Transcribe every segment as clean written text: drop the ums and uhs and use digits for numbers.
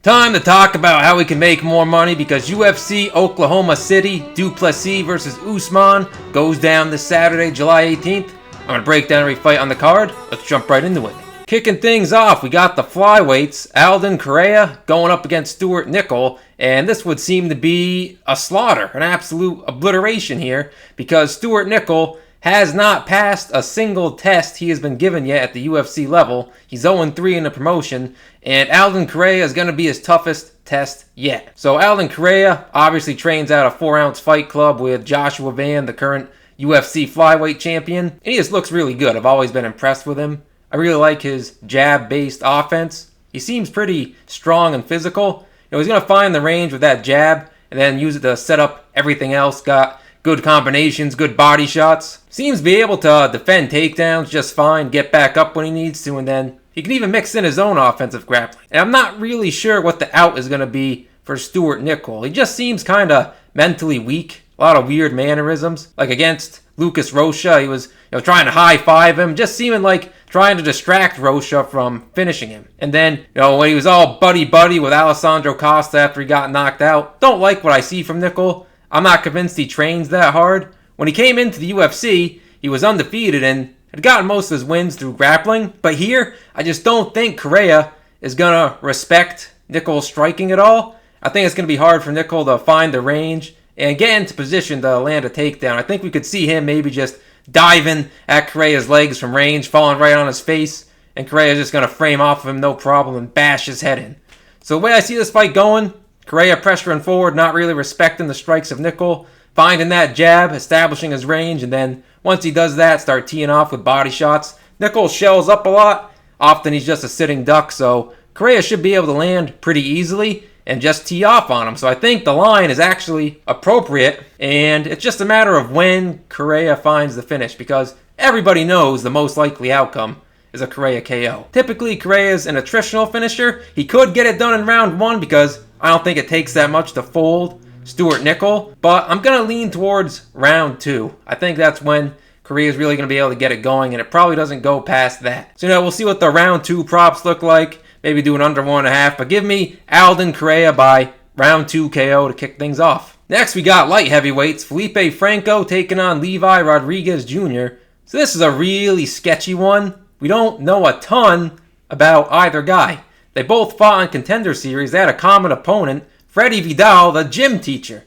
Time to talk about how we can make more money because UFC Oklahoma City, Plessis versus Usman goes down this Saturday, July 18th. I'm going to break down every fight on the card. Let's jump right into it. Kicking things off, we got the flyweights, Alden Coria going up against Stuart Nicoll, and this would seem to be a slaughter, an absolute obliteration here, because Stuart Nicoll has not passed a single test he has been given yet at the UFC level. He's 0-3 in the promotion, and Alden Coria is going to be his toughest test yet. So Alden Coria obviously trains out a 4-ounce fight club with Joshua Van, the current UFC flyweight champion, and he just looks really good. I've always been impressed with him. I really like his jab-based offense. He seems pretty strong and physical. He's going to find the range with that jab and then use it to set up everything else. Got good combinations, good body shots. Seems to be able to defend takedowns just fine, get back up when he needs to, and then he can even mix in his own offensive grappling. And I'm not really sure what the out is going to be for Stuart Nicoll. He just seems kind of mentally weak. A lot of weird mannerisms. Like against Lucas Rocha, he was trying to high-five him, just seeming like trying to distract Rocha from finishing him. And then, when he was all buddy-buddy with Alessandro Costa after he got knocked out, don't like what I see from Nicoll. I'm not convinced he trains that hard. When he came into the UFC, he was undefeated and had gotten most of his wins through grappling. But here, I just don't think Coria is going to respect Nicoll's striking at all. I think it's going to be hard for Nicoll to find the range and get into position to land a takedown. I think we could see him maybe just diving at Coria's legs from range, falling right on his face, and Coria is just going to frame off of him no problem and bash his head in. So the way I see this fight going, Coria pressuring forward, not really respecting the strikes of Nicoll, finding that jab, establishing his range, and then once he does that, start teeing off with body shots. Nicoll shells up a lot. Often he's just a sitting duck, so Coria should be able to land pretty easily and just tee off on him. So I think the line is actually appropriate, and it's just a matter of when Coria finds the finish, because everybody knows the most likely outcome is a Coria KO. Typically, Coria is an attritional finisher. He could get it done in round one because I don't think it takes that much to fold Stuart Nicoll, but I'm going to lean towards round two. I think that's when Coria is really going to be able to get it going, and it probably doesn't go past that. So, we'll see what the round two props look like. Maybe do an under 1.5, but give me Alden Coria by round 2 KO to kick things off. Next, we got light heavyweights. Felipe Franco taking on Levi Rodrigues Jr. So this is a really sketchy one. We don't know a ton about either guy. They both fought on Contender Series. They had a common opponent, Freddy Vidal, the gym teacher.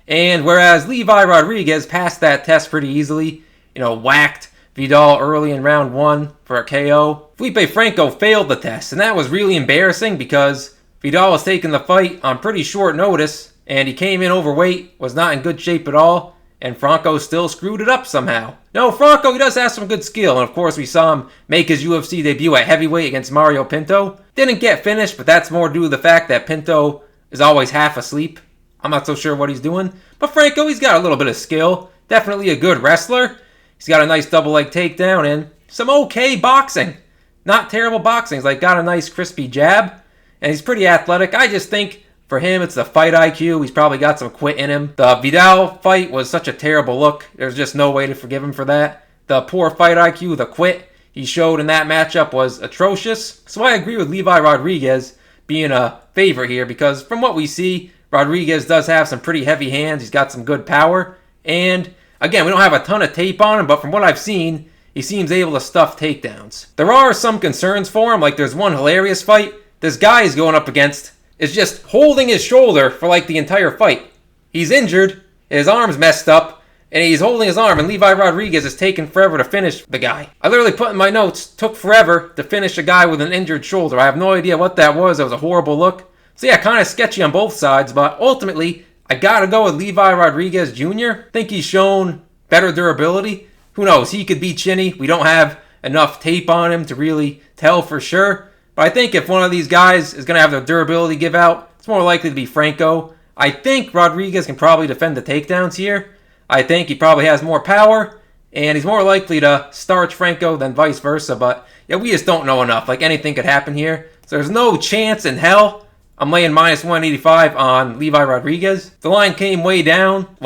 And whereas Levi Rodrigues passed that test pretty easily, whacked Vidal early in round 1 for a KO, Felipe Franco failed the test, and that was really embarrassing because Vidal was taking the fight on pretty short notice, and he came in overweight, was not in good shape at all, and Franco still screwed it up somehow. No, Franco, he does have some good skill, and of course we saw him make his UFC debut at heavyweight against Mario Pinto. Didn't get finished, but that's more due to the fact that Pinto is always half asleep. I'm not so sure what he's doing, but Franco, he's got a little bit of skill, definitely a good wrestler. He's got a nice double leg takedown and some okay boxing. Not terrible boxing. He's got a nice crispy jab, and he's pretty athletic. I just think for him, it's the fight IQ. He's probably got some quit in him. The Vidal fight was such a terrible look. There's just no way to forgive him for that. The poor fight IQ, the quit he showed in that matchup was atrocious. So I agree with Levi Rodrigues being a favorite here because from what we see, Rodrigues does have some pretty heavy hands. He's got some good power. And again, we don't have a ton of tape on him, but from what I've seen, he seems able to stuff takedowns. There are some concerns for him, like there's one hilarious fight. This guy he's going up against is just holding his shoulder for the entire fight. He's injured, his arm's messed up, and he's holding his arm, and Levi Rodrigues is taking forever to finish the guy. I literally put in my notes, took forever to finish a guy with an injured shoulder. I have no idea what that was. It was a horrible look. So yeah, kind of sketchy on both sides, but ultimately, I gotta go with Levi Rodrigues Jr. Think he's shown better durability. Who knows? He could be chinny. We don't have enough tape on him to really tell for sure. But I think if one of these guys is going to have the durability give out, it's more likely to be Franco. I think Rodrigues can probably defend the takedowns here. I think he probably has more power, and he's more likely to starch Franco than vice versa. But yeah, we just don't know enough. Anything could happen here. So there's no chance in hell I'm laying minus 185 on Levi Rodrigues. The line came way down,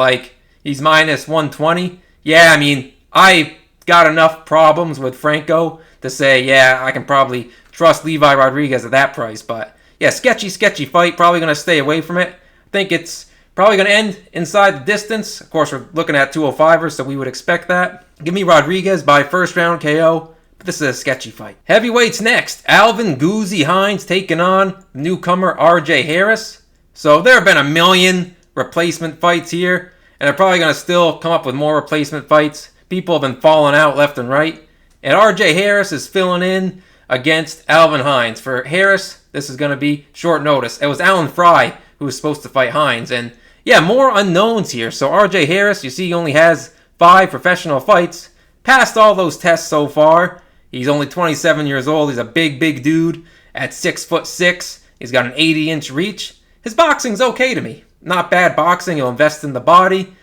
he's minus 120. Yeah, I got enough problems with Franco to say, yeah, I can probably trust Levi Rodrigues at that price. But yeah, sketchy fight. Probably going to stay away from it. I think it's probably going to end inside the distance. Of course, we're looking at 205ers, so we would expect that. Give me Rodrigues by first round KO. But this is a sketchy fight. Heavyweights next. Alvin Goozy Hines taking on newcomer RJ Harris. So there have been a million replacement fights here, and they're probably going to still come up with more replacement fights. People have been falling out left and right. And RJ Harris is filling in against Alvin Hines. For Harris, this is going to be short notice. It was Alan Fry who was supposed to fight Hines. And yeah, more unknowns here. So RJ Harris, you see, he only has 5 professional fights. Passed all those tests so far. He's only 27 years old. He's a big dude at 6'6". He's got an 80-inch reach. His boxing's okay to me. Not bad boxing. He'll invest in the body.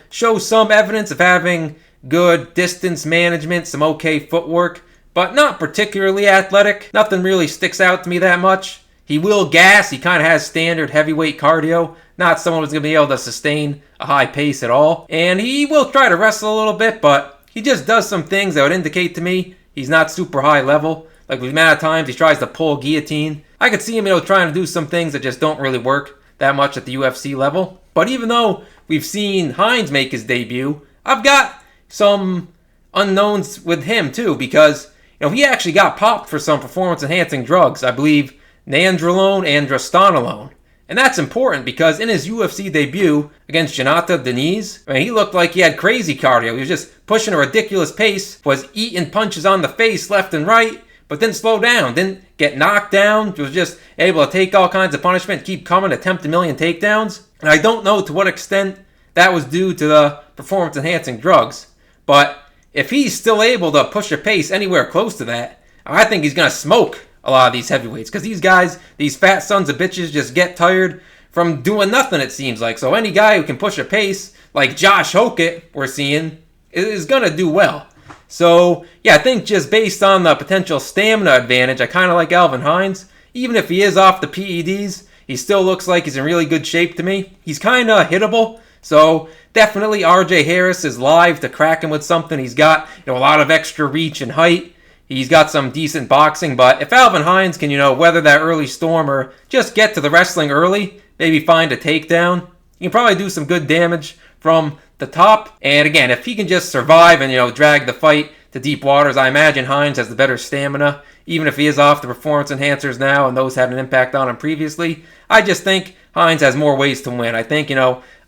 Show some evidence of having good distance management, some okay footwork, but not particularly athletic. Nothing really sticks out to me that much. He will gas. He kind of has standard heavyweight cardio. Not someone who's going to be able to sustain a high pace at all. And he will try to wrestle a little bit, but he just does some things that would indicate to me he's not super high level. Like the amount of times he tries to pull guillotine. I could see him, trying to do some things that just don't really work that much at the UFC level. But even though we've seen Hines make his debut, I've got some unknowns with him too, because he actually got popped for some performance-enhancing drugs. I believe nandrolone and drostanolone. And that's important because in his UFC debut against Jonata Deniz, he looked like he had crazy cardio. He was just pushing a ridiculous pace, was eating punches on the face left and right, but didn't slow down, didn't get knocked down, was just able to take all kinds of punishment, keep coming, attempt a million takedowns. And I don't know to what extent that was due to the performance-enhancing drugs, but if he's still able to push a pace anywhere close to that, I think he's going to smoke a lot of these heavyweights, because these guys, these fat sons of bitches, just get tired from doing nothing, it seems like. So any guy who can push a pace, like Josh Hokett we're seeing, is going to do well. So, yeah, I think just based on the potential stamina advantage, I kind of like Alvin Hines. Even if he is off the PEDs, he still looks like he's in really good shape to me. He's kind of hittable, so definitely RJ Harris is live to crack him with something. He's got a lot of extra reach and height. He's got some decent boxing, but if Alvin Hines can, weather that early storm or just get to the wrestling early, maybe find a takedown, he can probably do some good damage from the top. And again, if he can just survive and, drag the fight to deep waters, I imagine Hines has the better stamina, even if he is off the performance enhancers now and those had an impact on him previously. I just think Hines has more ways to win. I think,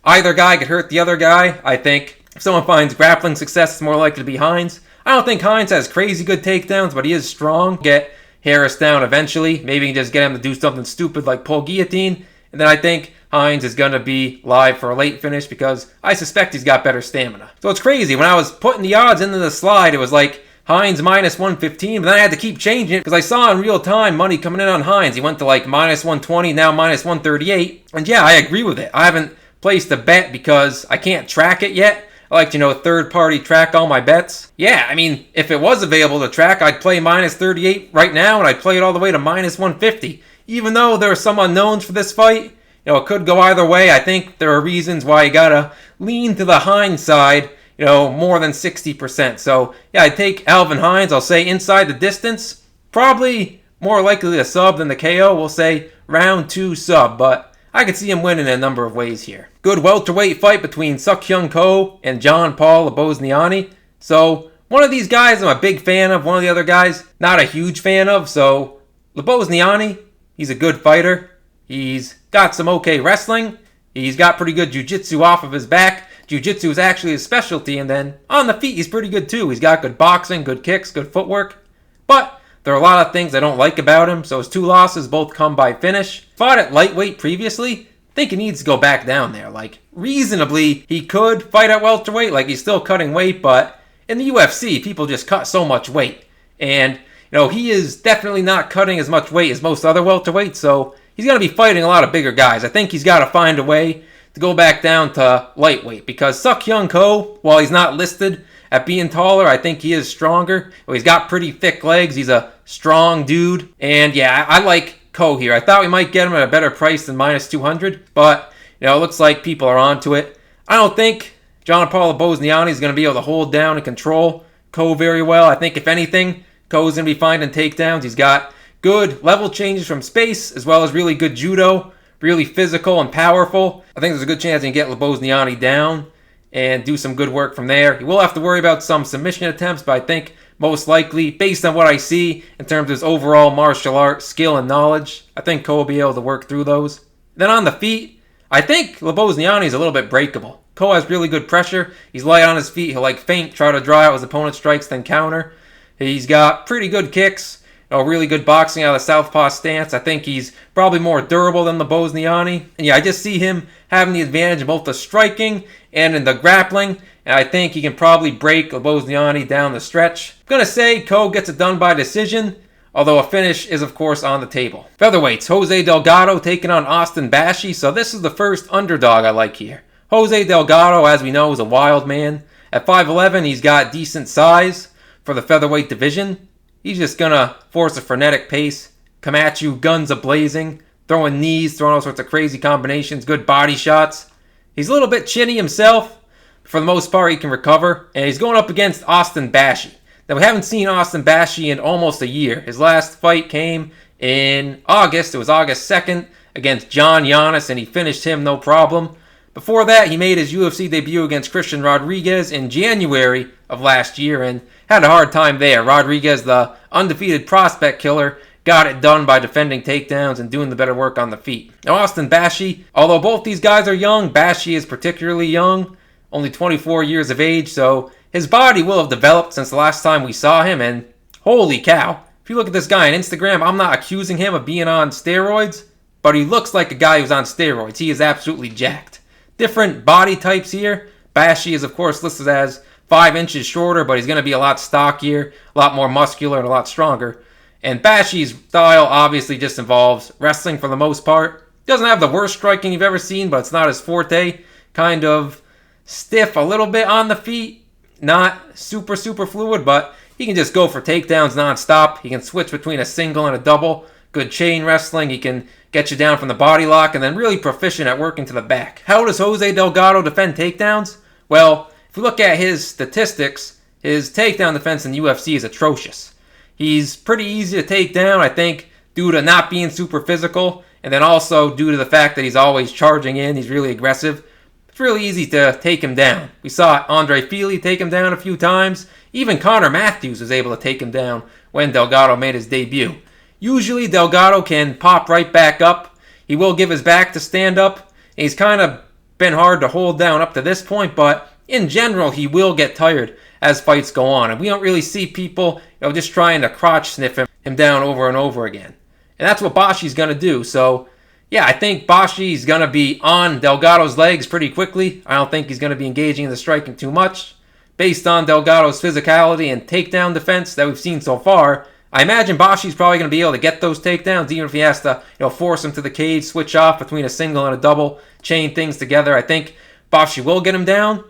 either guy could hurt the other guy. I think if someone finds grappling success, it's more likely to be Hines. I don't think Hines has crazy good takedowns, but he is strong. Get Harris down eventually. Maybe just get him to do something stupid like pull guillotine. And then I think Hines is going to be live for a late finish because I suspect he's got better stamina. So it's crazy. When I was putting the odds into the slide, it was like Hines minus 115, but then I had to keep changing it because I saw in real time money coming in on Hines. He went to like minus 120, now minus 138. And yeah, I agree with it. I haven't placed a bet because I can't track it yet. I like to, third-party track all my bets. Yeah, if it was available to track, I'd play minus 38 right now, and I'd play it all the way to minus 150. Even though there are some unknowns for this fight, it could go either way. I think there are reasons why you gotta lean to the Hines side, more than 60%. So, yeah, I'd take Alvin Hines. I'll say inside the distance, probably more likely a sub than the KO. We'll say round 2 sub, but I could see him winning in a number of ways here. Good welterweight fight between Suk-Hyung Ko and John Paul Lebosnoyani. So, one of these guys I'm a big fan of. One of the other guys, not a huge fan of. So, Lebosnoyani, he's a good fighter. He's got some okay wrestling. He's got pretty good jiu-jitsu off of his back. Jiu-jitsu is actually his specialty. And then on the feet, he's pretty good too. He's got good boxing, good kicks, good footwork. But there are a lot of things I don't like about him, so his 2 losses both come by finish. Fought at lightweight previously. I think he needs to go back down there. Like, reasonably, he could fight at welterweight. Like, he's still cutting weight, but in the UFC, people just cut so much weight. And, he is definitely not cutting as much weight as most other welterweights, so he's going to be fighting a lot of bigger guys. I think he's got to find a way to go back down to lightweight, because Suk-Hyung Ko, while he's not listed at being taller, I think he is stronger. He's got pretty thick legs. He's a strong dude. And yeah, I like Ko here. I thought we might get him at a better price than minus 200, but it looks like people are onto it. I don't think John Paul Lebosnoyani is going to be able to hold down and control Ko very well. I think if anything, Ko is going to be finding takedowns. He's got good level changes from space, as well as really good judo, really physical and powerful. I think there's a good chance he can get Lebosnoyani down and do some good work from there. He will have to worry about some submission attempts, but I think most likely, based on what I see in terms of his overall martial art skill and knowledge, I think Coll will be able to work through those. Then on the feet, I think Lebosnoyani is a little bit breakable. Coll has really good pressure. He's light on his feet. He'll feint, try to draw out his opponent's strikes, then counter. He's got pretty good kicks, really good boxing out of the southpaw stance. I think he's probably more durable than Lebosnoyani. And yeah, I just see him having the advantage in both the striking and in the grappling. And I think he can probably break Lebosnoyani down the stretch. I'm going to say Coll gets it done by decision, although a finish is, of course, on the table. Featherweights, Jose Delgado taking on Austin Bashi. So this is the first underdog I like here. Jose Delgado, as we know, is a wild man. At 5'11", he's got decent size for the featherweight division. He's just going to force a frenetic pace, come at you, guns a-blazing, throwing knees, throwing all sorts of crazy combinations, good body shots. He's a little bit chinny himself. For the most part, he can recover. And he's going up against Austin Bashi. Now, we haven't seen Austin Bashi in almost a year. His last fight came in August. It was August 2nd against John Giannis, and he finished him no problem. Before that, he made his UFC debut against Christian Rodrigues in January of last year and had a hard time there. Rodrigues, the undefeated prospect killer, got it done by defending takedowns and doing the better work on the feet. Now, Austin Bashi, although both these guys are young, Bashi is particularly young, only 24 years of age, so his body will have developed since the last time we saw him, and holy cow. If you look at this guy on Instagram, I'm not accusing him of being on steroids, but he looks like a guy who's on steroids. He is absolutely jacked. Different body types here. Bashi is, of course, listed as 5 inches shorter, but he's going to be a lot stockier, a lot more muscular, and a lot stronger. And Bashi's style obviously just involves wrestling for the most part. Doesn't have the worst striking you've ever seen, but it's not his forte. Kind of stiff a little bit on the feet. Not super fluid, but he can just go for takedowns non-stop. He can switch between a single and a double. Good chain wrestling. He can get you down from the body lock, and then really proficient at working to the back. How does Jose Delgado defend takedowns? Well, if you look at his statistics, his takedown defense in the UFC is atrocious. He's pretty easy to take down, I think, due to not being super physical, and then also due to the fact that he's always charging in. He's really aggressive. It's really easy to take him down. We saw Andre Fili take him down a few times. Even Connor Matthews was able to take him down when Delgado made his debut. Usually Delgado can pop right back up. He will give his back to stand up. He's kind of been hard to hold down up to this point, but in general, he will get tired as fights go on. And we don't really see people just trying to crotch sniff him down over and over again. And that's what Bashi's going to do. So, yeah, I think Bashi's going to be on Delgado's legs pretty quickly. I don't think he's going to be engaging in the striking too much. Based on Delgado's physicality and takedown defense that we've seen so far, I imagine Bashi's probably going to be able to get those takedowns, even if he has to, force him to the cage, switch off between a single and a double, chain things together. I think Bashi will get him down.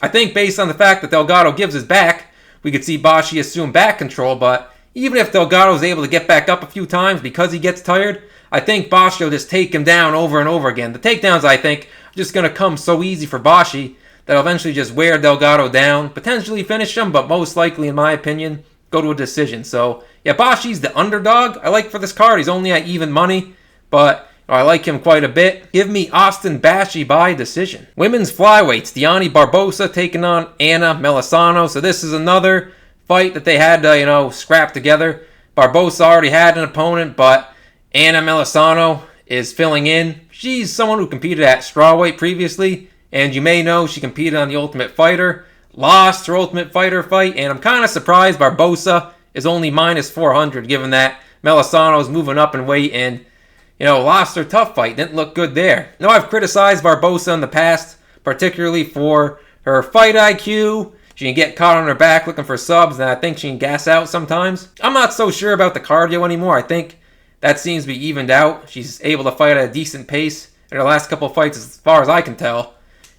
I think based on the fact that Delgado gives his back, we could see Bashi assume back control, but even if Delgado is able to get back up a few times because he gets tired, I think Bashi will just take him down over and over again. The takedowns, I think, are just going to come so easy for Bashi that he'll eventually just wear Delgado down, potentially finish him, but most likely, in my opinion, go to a decision. So, yeah, Bashi's the underdog I like for this card. He's only at even money, but I like him quite a bit. Give me Austin Bashi by decision. Women's flyweights, Diani Barbosa taking on Anna Melisano. So this is another fight that they had to, scrap together. Barbosa already had an opponent, but Anna Melisano is filling in. She's someone who competed at strawweight previously, and you may know she competed on The Ultimate Fighter, lost her Ultimate Fighter fight, and I'm kind of surprised Barbosa is only minus 400, given that Melisano is moving up in weight and, lost her tough fight. Didn't look good there. Now, I've criticized Barbosa in the past, particularly for her fight IQ. She can get caught on her back looking for subs, and I think she can gas out sometimes. I'm not so sure about the cardio anymore. I think that seems to be evened out. She's able to fight at a decent pace in her last couple of fights, as far as I can tell.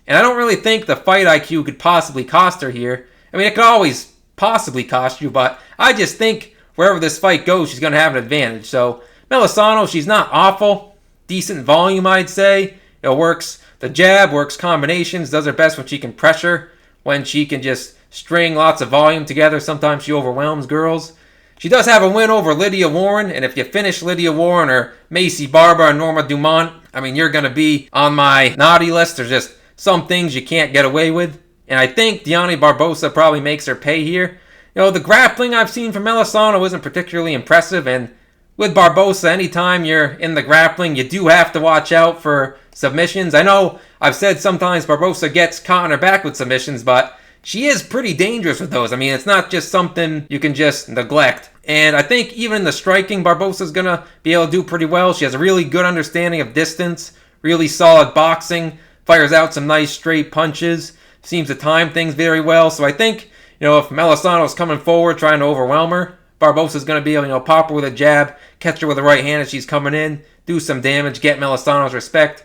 And I don't really think the fight IQ could possibly cost her here. I mean, it could always possibly cost you, but I just think wherever this fight goes, she's going to have an advantage. So, Melisano, she's not awful. Decent volume, I'd say. Works the jab, works combinations, does her best when she can pressure, when she can just string lots of volume together. Sometimes she overwhelms girls. She does have a win over Lydia Warren, and if you finish Lydia Warren or Macy Barber or Norma Dumont, I mean, you're going to be on my naughty list. There's just some things you can't get away with. And I think Diani Barbosa probably makes her pay here. You know, the grappling I've seen from Melisano isn't particularly impressive, and with Barbosa, anytime you're in the grappling, you do have to watch out for submissions. I know I've said sometimes Barbosa gets caught on her back with submissions, but she is pretty dangerous with those. I mean, it's not just something you can just neglect. And I think even in the striking, Barbosa's going to be able to do pretty well. She has a really good understanding of distance, really solid boxing, fires out some nice straight punches, seems to time things very well. So I think, you know, if Melisano's coming forward trying to overwhelm her, Barbosa's going to be able to, you know, pop her with a jab, catch her with a right hand as she's coming in, do some damage, get Melisano's respect.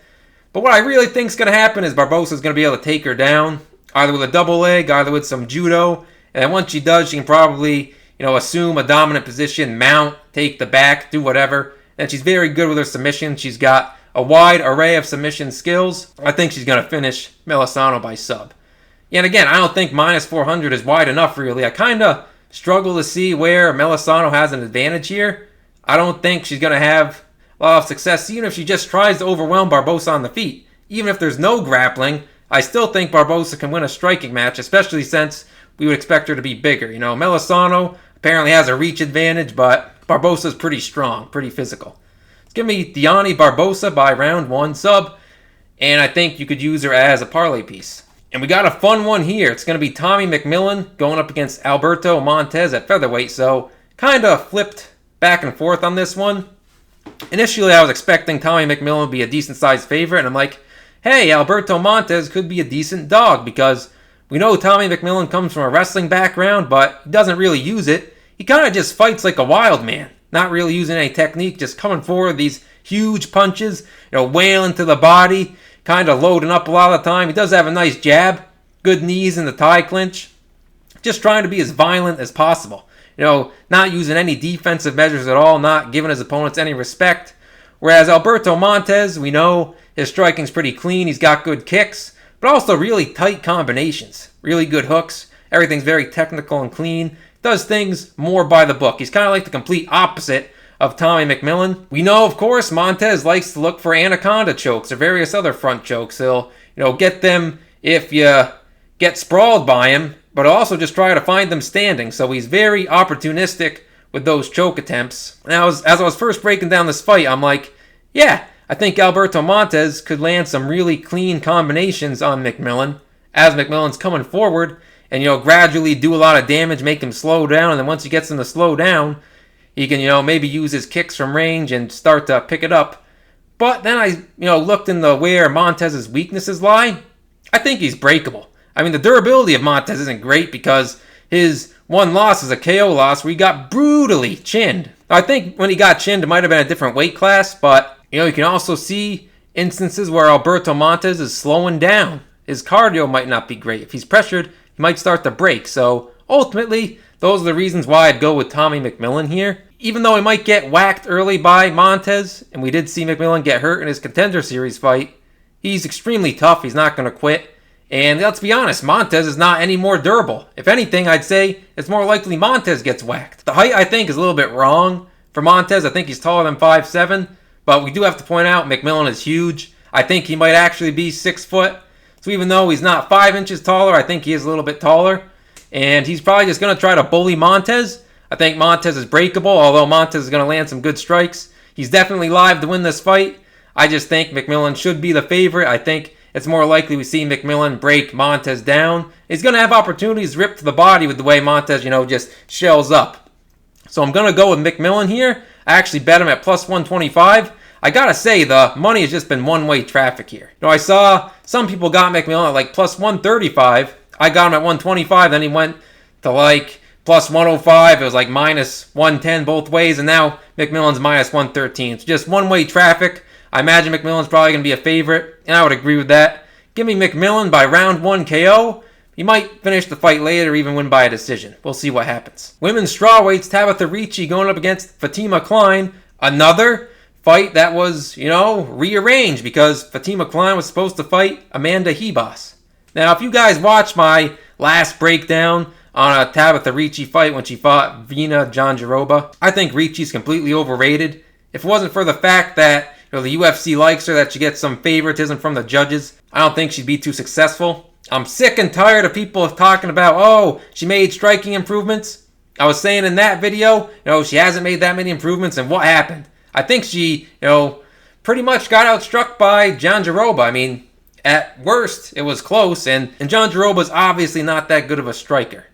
But what I really think is going to happen is Barbosa's going to be able to take her down, either with a double leg, either with some judo. And then once she does, she can probably, you know, assume a dominant position, mount, take the back, do whatever. And she's very good with her submission. She's got a wide array of submission skills. I think she's going to finish Melisano by sub. And again, I don't think minus 400 is wide enough, really. I kind of struggle to see where Melisano has an advantage here. I don't think she's going to have a lot of success, even if she just tries to overwhelm Barbosa on the feet. Even if there's no grappling, I still think Barbosa can win a striking match, especially since we would expect her to be bigger. You know, Melisano apparently has a reach advantage, but Barbosa's pretty strong, pretty physical. Give me Diani Barbosa by round 1 sub, and I think you could use her as a parlay piece. And we got a fun one here. It's going to be Tommy McMillen going up against Alberto Montes at featherweight, so kind of flipped back and forth on this one. Initially, I was expecting Tommy McMillen to be a decent-sized favorite, and I'm like, hey, Alberto Montes could be a decent dog, because we know Tommy McMillen comes from a wrestling background, but he doesn't really use it. He kind of just fights like a wild man, not really using any technique, just coming forward with these huge punches, you know, wailing to the body, kind of loading up a lot of the time. He does have a nice jab, good knees in the tie clinch, just trying to be as violent as possible. You know, not using any defensive measures at all, not giving his opponents any respect. Whereas Alberto Montes, we know his striking's pretty clean. He's got good kicks, but also really tight combinations. Really good hooks. Everything's very technical and clean. Does things more by the book. He's kind of like the complete opposite of Tommy McMillen. We know, of course, Montes likes to look for anaconda chokes or various other front chokes. He'll, you know, get them if you get sprawled by him, but also just try to find them standing. So he's very opportunistic with those choke attempts. Now, as I was first breaking down this fight, I'm like, yeah, I think Alberto Montes could land some really clean combinations on McMillen as McMillen's coming forward and, you know, gradually do a lot of damage, make him slow down, and then once he gets him to slow down, he can, you know, maybe use his kicks from range and start to pick it up. But then I, you know, looked into where Montez's weaknesses lie. I think he's breakable. I mean, the durability of Montes isn't great because his one loss is a KO loss where he got brutally chinned. I think when he got chinned, it might have been a different weight class, but, you know, you can also see instances where Alberto Montes is slowing down. His cardio might not be great. If he's pressured, he might start to break. So, ultimately, those are the reasons why I'd go with Tommy McMillen here. Even though he might get whacked early by Montes, and we did see McMillen get hurt in his Contender Series fight, he's extremely tough. He's not going to quit. And let's be honest, Montes is not any more durable. If anything, I'd say it's more likely Montes gets whacked. The height, I think, is a little bit wrong for Montes. I think he's taller than 5'7", but we do have to point out McMillen is huge. I think he might actually be 6 foot. So even though he's not 5 inches taller, I think he is a little bit taller. And he's probably just going to try to bully Montes. I think Montes is breakable, although Montes is going to land some good strikes. He's definitely live to win this fight. I just think McMillen should be the favorite. I think it's more likely we see McMillen break Montes down. He's going to have opportunities ripped to the body with the way Montes, you know, just shells up. So I'm going to go with McMillen here. I actually bet him at plus 125. I got to say, the money has just been one-way traffic here. You know, I saw some people got McMillen at like plus 135. I got him at 125. Then he went to like plus 105. It was like minus 110 both ways. And now McMillen's minus 113. It's just one-way traffic. I imagine McMillen's probably going to be a favorite, and I would agree with that. Give me McMillen by round 1 KO. He might finish the fight later or even win by a decision. We'll see what happens. Women's strawweights, Tabitha Ricci going up against Fatima Kline. Another fight that was, you know, rearranged because Fatima Kline was supposed to fight Amanda Hebos. Now, if you guys watched my last breakdown on a Tabitha Ricci fight when she fought Vina Jandiroba. I think Ricci's completely overrated. If it wasn't for the fact that the UFC likes her, that she gets some favoritism from the judges, I don't think she'd be too successful. I'm sick and tired of people talking about, oh, she made striking improvements. I was saying in that video, she hasn't made that many improvements, and what happened? I think she, pretty much got outstruck by Jandiroba. I mean, at worst, it was close, and Jandiroba's obviously not that good of a striker.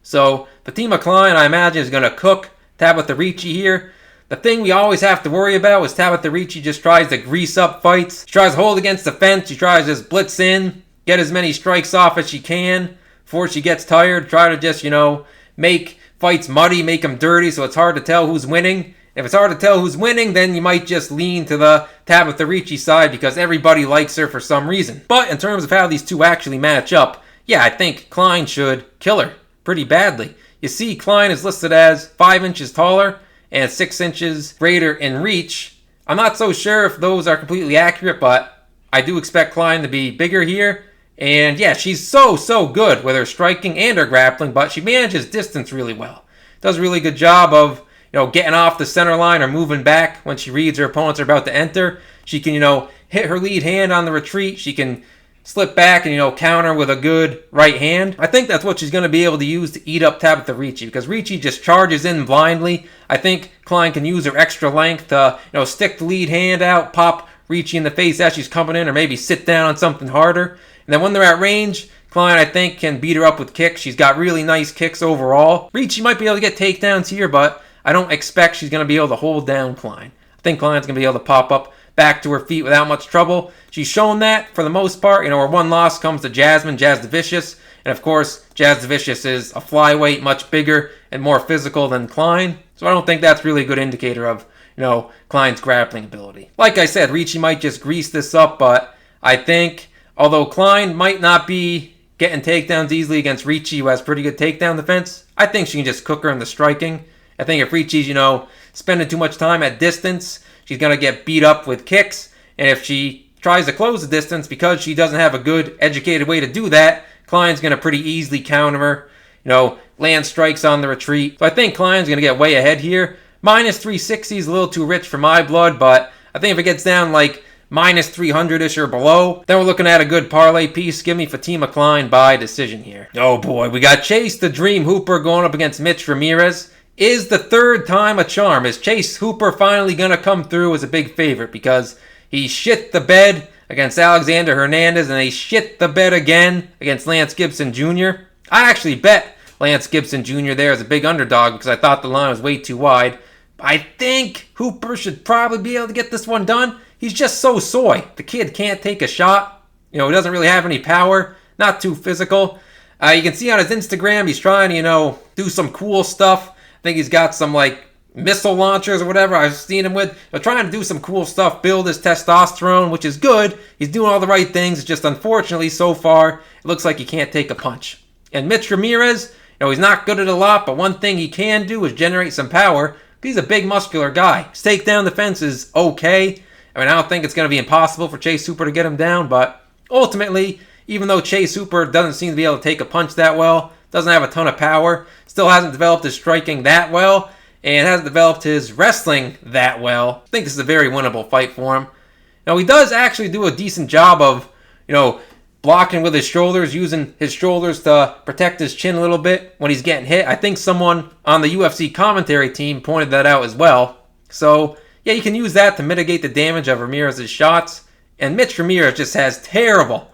So, Fatima Kline, I imagine, is going to cook Tabitha Ricci here. The thing we always have to worry about is Tabitha Ricci just tries to grease up fights. She tries to hold against the fence. She tries to just blitz in, get as many strikes off as she can before she gets tired. Try to just, make fights muddy, make them dirty, so it's hard to tell who's winning. If it's hard to tell who's winning, then you might just lean to the Tabitha Ricci side because everybody likes her for some reason. But in terms of how these two actually match up, yeah, I think Kline should kill her pretty badly. You see, Kline is listed as 5 inches taller and 6 inches greater in reach. I'm not so sure if those are completely accurate, but I do expect Kline to be bigger here. And yeah, she's so good with her striking and her grappling, but she manages distance really well. Does a really good job of, getting off the center line or moving back when she reads her opponents are about to enter. She can, hit her lead hand on the retreat. She can slip back and, counter with a good right hand. I think that's what she's going to be able to use to eat up Tabitha Ricci because Ricci just charges in blindly. I think Kline can use her extra length to, stick the lead hand out, pop Ricci in the face as she's coming in, or maybe sit down on something harder. And then when they're at range, Kline, I think, can beat her up with kicks. She's got really nice kicks overall. Ricci might be able to get takedowns here, but I don't expect she's going to be able to hold down Kline. I think Kline's going to be able to pop up back to her feet without much trouble. She's shown that for the most part. Her one loss comes to Jazz the Vicious. And of course, Jazz the Vicious is a flyweight, much bigger and more physical than Kline. So I don't think that's really a good indicator of, Kline's grappling ability. Like I said, Ricci might just grease this up, but I think, although Kline might not be getting takedowns easily against Ricci, who has pretty good takedown defense, I think she can just cook her in the striking. I think if Ricci's, spending too much time at distance, she's going to get beat up with kicks. And if she tries to close the distance because she doesn't have a good, educated way to do that, Kline's going to pretty easily counter her, land strikes on the retreat. So I think Kline's going to get way ahead here. Minus 360 is a little too rich for my blood, but I think if it gets down like minus 300-ish or below, then we're looking at a good parlay piece. Give me Fatima Kline by decision here. Oh boy, we got Chase the Dream Hooper going up against Mitch Ramirez. Is the third time a charm? Is Chase Hooper finally going to come through as a big favorite? Because he shit the bed against Alexander Hernandez, and he shit the bed again against Lance Gibson Jr. I actually bet Lance Gibson Jr. there as a big underdog because I thought the line was way too wide. I think Hooper should probably be able to get this one done. He's just so soy. The kid can't take a shot. He doesn't really have any power. Not too physical. You can see on his Instagram he's trying to, do some cool stuff. I think he's got some, missile launchers or whatever I've seen him with. But trying to do some cool stuff, build his testosterone, which is good. He's doing all the right things. It's just, unfortunately, so far, it looks like he can't take a punch. And Mitch Ramirez, he's not good at a lot, but one thing he can do is generate some power. He's a big, muscular guy. His takedown defense is okay. I don't think it's going to be impossible for Chase Hooper to get him down, but ultimately, even though Chase Hooper doesn't seem to be able to take a punch that well, doesn't have a ton of power, still hasn't developed his striking that well, and hasn't developed his wrestling that well, I think this is a very winnable fight for him. Now, he does actually do a decent job of, blocking with his shoulders, using his shoulders to protect his chin a little bit when he's getting hit. I think someone on the UFC commentary team pointed that out as well. So, yeah, you can use that to mitigate the damage of Ramirez's shots. And Mitch Ramirez just has terrible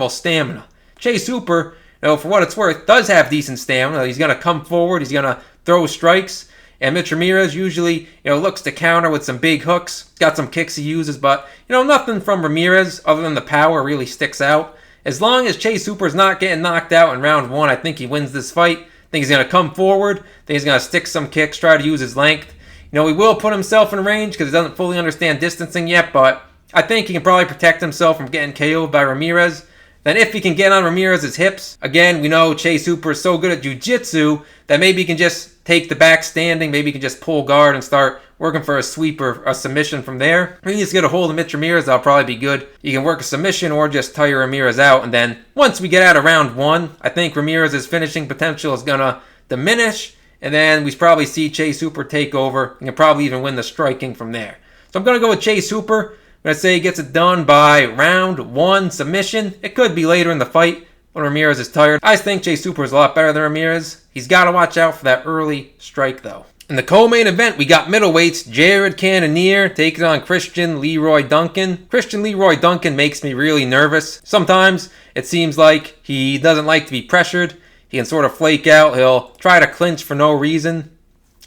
stamina. Chase Hooper, for what it's worth, does have decent stamina. He's going to come forward. He's going to throw strikes. And Mitch Ramirez usually, looks to counter with some big hooks. Got some kicks he uses, but, nothing from Ramirez other than the power really sticks out. As long as Chase Hooper's not getting knocked out in round one, I think he wins this fight. I think he's going to come forward. I think he's going to stick some kicks, try to use his length. He will put himself in range because he doesn't fully understand distancing yet, but I think he can probably protect himself from getting KO'd by Ramirez. Then if he can get on Ramirez's hips, again, we know Chase Hooper is so good at jiu-jitsu that maybe he can just take the back standing. Maybe he can just pull guard and start working for a sweep or a submission from there. If he needs to get a hold of Mitch Ramirez, that'll probably be good. You can work a submission or just tire Ramirez out. And then once we get out of round 1, I think Ramirez's finishing potential is going to diminish. And then we probably see Chase Hooper take over and can probably even win the striking from there. So I'm going to go with Chase Hooper. I'm going to say he gets it done by round 1 submission. It could be later in the fight when Ramirez is tired. I think Chase Hooper is a lot better than Ramirez. He's got to watch out for that early strike, though. In the co-main event, we got middleweights Jared Cannonier taking on Christian Leroy Duncan. Christian Leroy Duncan makes me really nervous. Sometimes it seems like he doesn't like to be pressured. He can sort of flake out. He'll try to clinch for no reason.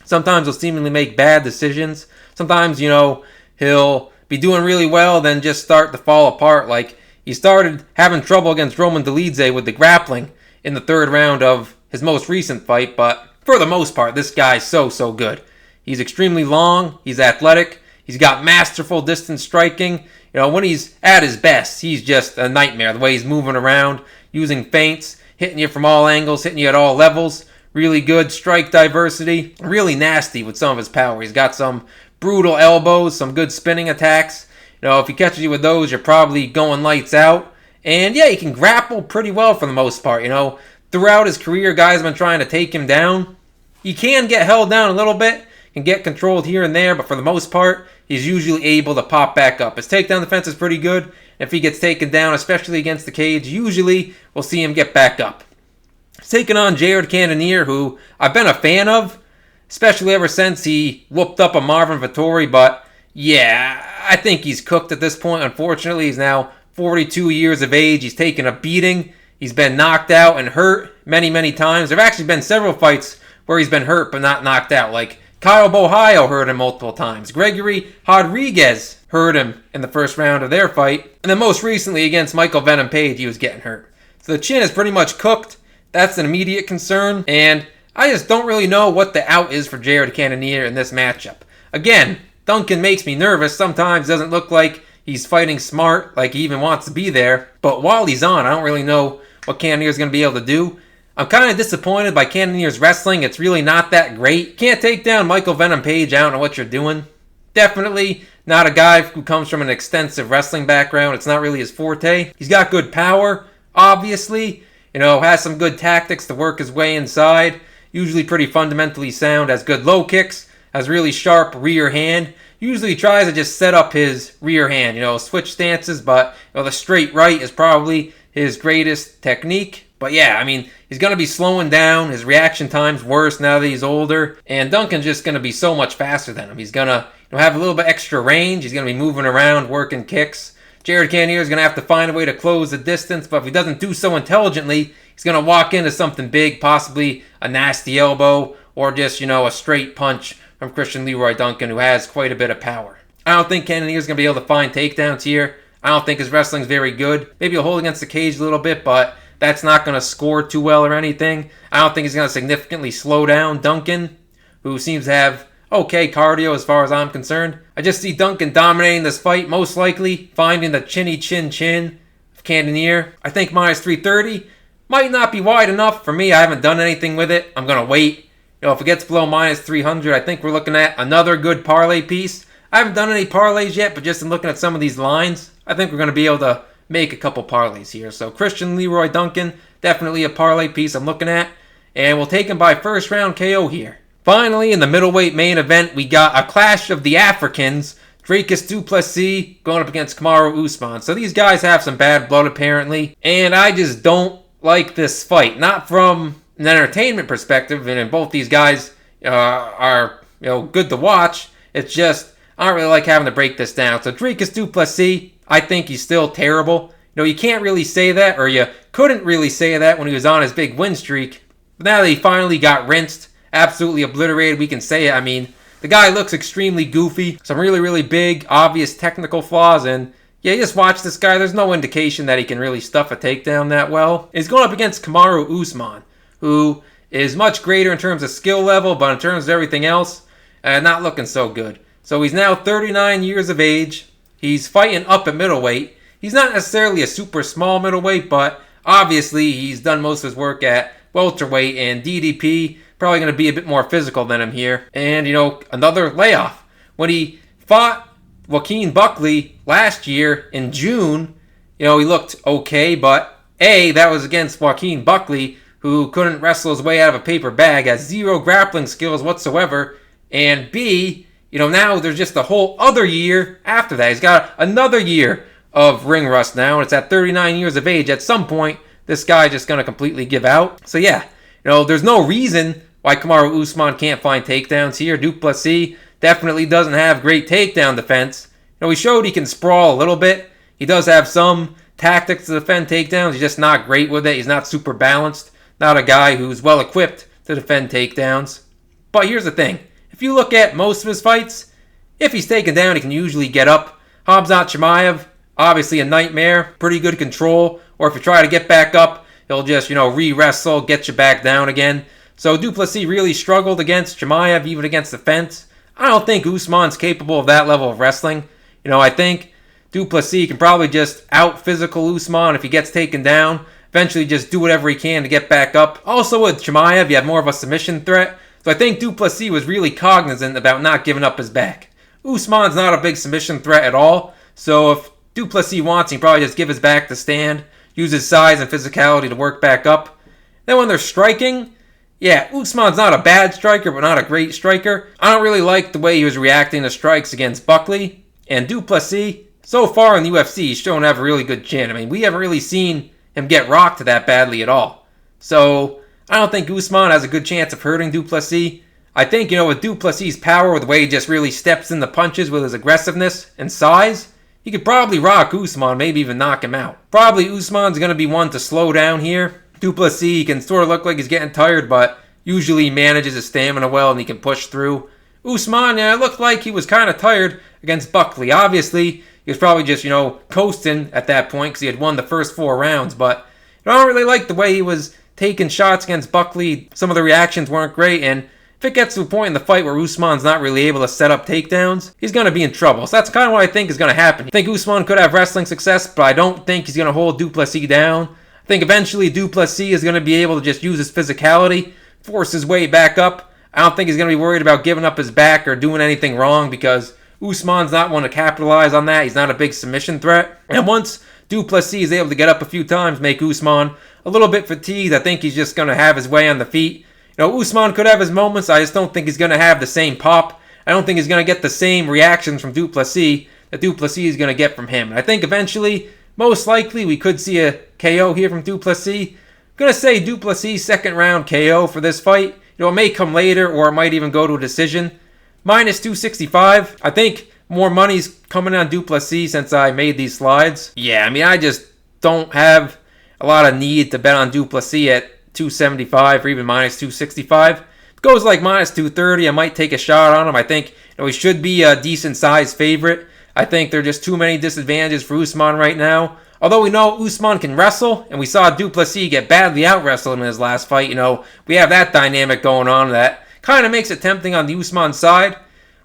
Sometimes he'll seemingly make bad decisions. Sometimes, he'll be doing really well, then just start to fall apart. Like, he started having trouble against Roman Dolidze with the grappling in the 3rd round of his most recent fight, but for the most part, this guy's so good. He's extremely long. He's athletic. He's got masterful distance striking. When he's at his best, he's just a nightmare. The way he's moving around, using feints, hitting you from all angles, hitting you at all levels. Really good strike diversity. Really nasty with some of his power. He's got some brutal elbows, some good spinning attacks. If he catches you with those, you're probably going lights out. And yeah, he can grapple pretty well for the most part. Throughout his career, guys have been trying to take him down. He can get held down a little bit, can get controlled here and there, but for the most part, he's usually able to pop back up. His takedown defense is pretty good. If he gets taken down, especially against the cage, usually we'll see him get back up. He's taking on Jared Cannonier, who I've been a fan of, especially ever since he whooped up a Marvin Vettori, but yeah, I think he's cooked at this point. Unfortunately, he's now 42 years of age. He's taken a beating. He's been knocked out and hurt many times. There have actually been several fights where he's been hurt but not knocked out. Like Kyle Bohio hurt him multiple times. Gregory Rodrigues hurt him in the 1st round of their fight. And then most recently against Michael Venom Page, he was getting hurt. So the chin is pretty much cooked. That's an immediate concern. And I just don't really know what the out is for Jared Cannonier in this matchup. Again, Duncan makes me nervous. Sometimes doesn't look like he's fighting smart, like he even wants to be there. But while he's on, I don't really know what Cannonier's going to be able to do. I'm kind of disappointed by Cannonier's wrestling. It's really not that great. Can't take down Michael Venom Page. I don't know what you're doing. Definitely not a guy who comes from an extensive wrestling background. It's not really his forte. He's got good power, obviously. Has some good tactics to work his way inside. Usually pretty fundamentally sound. Has good low kicks. Has really sharp rear hand. Usually tries to just set up his rear hand. Switch stances, but the straight right is probably his greatest technique. But yeah, he's going to be slowing down. His reaction time's worse now that he's older. And Duncan's just going to be so much faster than him. He's going to have a little bit extra range. He's going to be moving around, working kicks. Jared Cannonier is going to have to find a way to close the distance. But if he doesn't do so intelligently, he's going to walk into something big, possibly a nasty elbow or just, a straight punch from Christian Leroy Duncan, who has quite a bit of power. I don't think Cannonier is going to be able to find takedowns here. I don't think his wrestling's very good. Maybe he'll hold against the cage a little bit, but that's not going to score too well or anything. I don't think he's going to significantly slow down Duncan, who seems to have okay cardio as far as I'm concerned. I just see Duncan dominating this fight, most likely finding the chinny chin of Cannonier. I think minus 330 might not be wide enough for me. I haven't done anything with it. I'm going to wait. If it gets below minus 300, I think we're looking at another good parlay piece. I haven't done any parlays yet, but just in looking at some of these lines, I think we're going to be able to make a couple parlays here. So Christian Leroy Duncan, definitely a parlay piece I'm looking at. And we'll take him by 1st round KO here. Finally, in the middleweight main event, we got a clash of the Africans. Dricus du Plessis going up against Kamaru Usman. So these guys have some bad blood apparently. And I just don't like this fight. Not from an entertainment perspective, and both these guys are good to watch. It's just, I don't really like having to break this down. So Dricus du Plessis, I think he's still terrible. You can't really say that, or you couldn't really say that when he was on his big win streak. But now that he finally got rinsed, absolutely obliterated, we can say it. The guy looks extremely goofy. Some really big, obvious technical flaws, and yeah, you just watch this guy. There's no indication that he can really stuff a takedown that well. He's going up against Kamaru Usman, who is much greater in terms of skill level, but in terms of everything else, not looking so good. So he's now 39 years of age. He's fighting up at middleweight. He's not necessarily a super small middleweight, but obviously he's done most of his work at welterweight and DDP. probably going to be a bit more physical than him here. And, another layoff. When he fought Joaquin Buckley last year in June, he looked okay, but A, that was against Joaquin Buckley, who couldn't wrestle his way out of a paper bag, has zero grappling skills whatsoever, and B, now there's just a whole other year after that. He's got another year of ring rust now, and it's at 39 years of age. At some point, this guy's just going to completely give out. So yeah, there's no reason why Kamaru Usman can't find takedowns here. Du Plessis definitely doesn't have great takedown defense. He showed he can sprawl a little bit. He does have some tactics to defend takedowns. He's just not great with it. He's not super balanced. Not a guy who's well equipped to defend takedowns. But here's the thing. If you look at most of his fights, if he's taken down, he can usually get up. Khamzat Chimaev, obviously a nightmare. Pretty good control. Or if you try to get back up, he'll just, re-wrestle, get you back down again. So Du Plessis really struggled against Chimaev, even against the fence. I don't think Usman's capable of that level of wrestling. I think Du Plessis can probably just out-physical Usman if he gets taken down. Eventually just do whatever he can to get back up. Also with Chimaev, you have more of a submission threat. So I think Du Plessis was really cognizant about not giving up his back. Usman's not a big submission threat at all. So if Du Plessis wants, he can probably just give his back to stand. Use his size and physicality to work back up. Then when they're striking, yeah, Usman's not a bad striker, but not a great striker. I don't really like the way he was reacting to strikes against Buckley. And Du Plessis, so far in the UFC, he's shown to have a really good chin. I mean, we haven't really seen him get rocked that badly at all. So I don't think Usman has a good chance of hurting Du Plessis. I think, with Du Plessis' power, with the way he just really steps in the punches with his aggressiveness and size, he could probably rock Usman, maybe even knock him out. Probably Usman's going to be one to slow down here. Du Plessis can sort of look like he's getting tired, but usually he manages his stamina well and he can push through. Usman, it looked like he was kind of tired against Buckley. Obviously, he was probably just, coasting at that point because he had won the first 4 rounds, but I don't really like the way he was taking shots against Buckley. Some of the reactions weren't great, and if it gets to a point in the fight where Usman's not really able to set up takedowns, he's going to be in trouble. So that's kind of what I think is going to happen. I think Usman could have wrestling success, but I don't think he's going to hold Du Plessis down. I think eventually Du Plessis is going to be able to just use his physicality, force his way back up. I don't think he's going to be worried about giving up his back or doing anything wrong because Usman's not one to capitalize on that. He's not a big submission threat. And once Du Plessis is able to get up a few times, make Usman a little bit fatigued, I think he's just going to have his way on the feet. Usman could have his moments. I just don't think he's going to have the same pop. I don't think he's going to get the same reactions from Du Plessis that Du Plessis is going to get from him. And I think eventually, most likely, we could see a KO here from Du Plessis. I'm going to say Du Plessis second round KO for this fight. It may come later or it might even go to a decision. Minus 265. I think more money's coming on Du Plessis since I made these slides. Yeah, I just don't have a lot of need to bet on Du Plessis at 275 or even minus 265. If it goes like minus 230, I might take a shot on him. I think he should be a decent sized favorite. I think there are just too many disadvantages for Usman right now. Although we know Usman can wrestle, and we saw Du Plessis get badly out-wrestled in his last fight, we have that dynamic going on that kind of makes it tempting on the Usman side.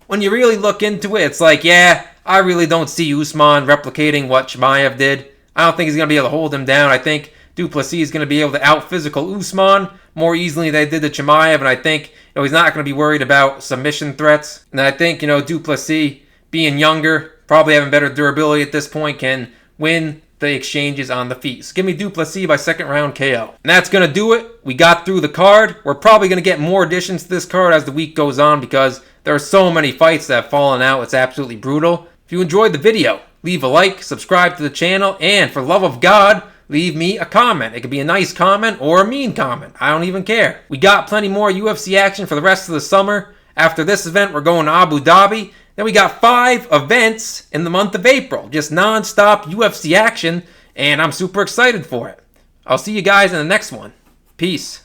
When you really look into it, it's like, yeah, I really don't see Usman replicating what Chimaev did. I don't think he's going to be able to hold him down. I think Du Plessis is going to be able to out-physical Usman more easily than they did to Chimaev, and I think he's not going to be worried about submission threats. And I think, Du Plessis, being younger, probably having better durability at this point, can win the exchanges on the feet. So give me Du Plessis by second round KO. And that's going to do it. We got through the card. We're probably going to get more additions to this card as the week goes on because there are so many fights that have fallen out. It's absolutely brutal. If you enjoyed the video, leave a like, subscribe to the channel, and for love of God, leave me a comment. It could be a nice comment or a mean comment. I don't even care. We got plenty more UFC action for the rest of the summer. After this event, we're going to Abu Dhabi. Then we got 5 events in the month of April. Just non-stop UFC action, and I'm super excited for it. I'll see you guys in the next one. Peace.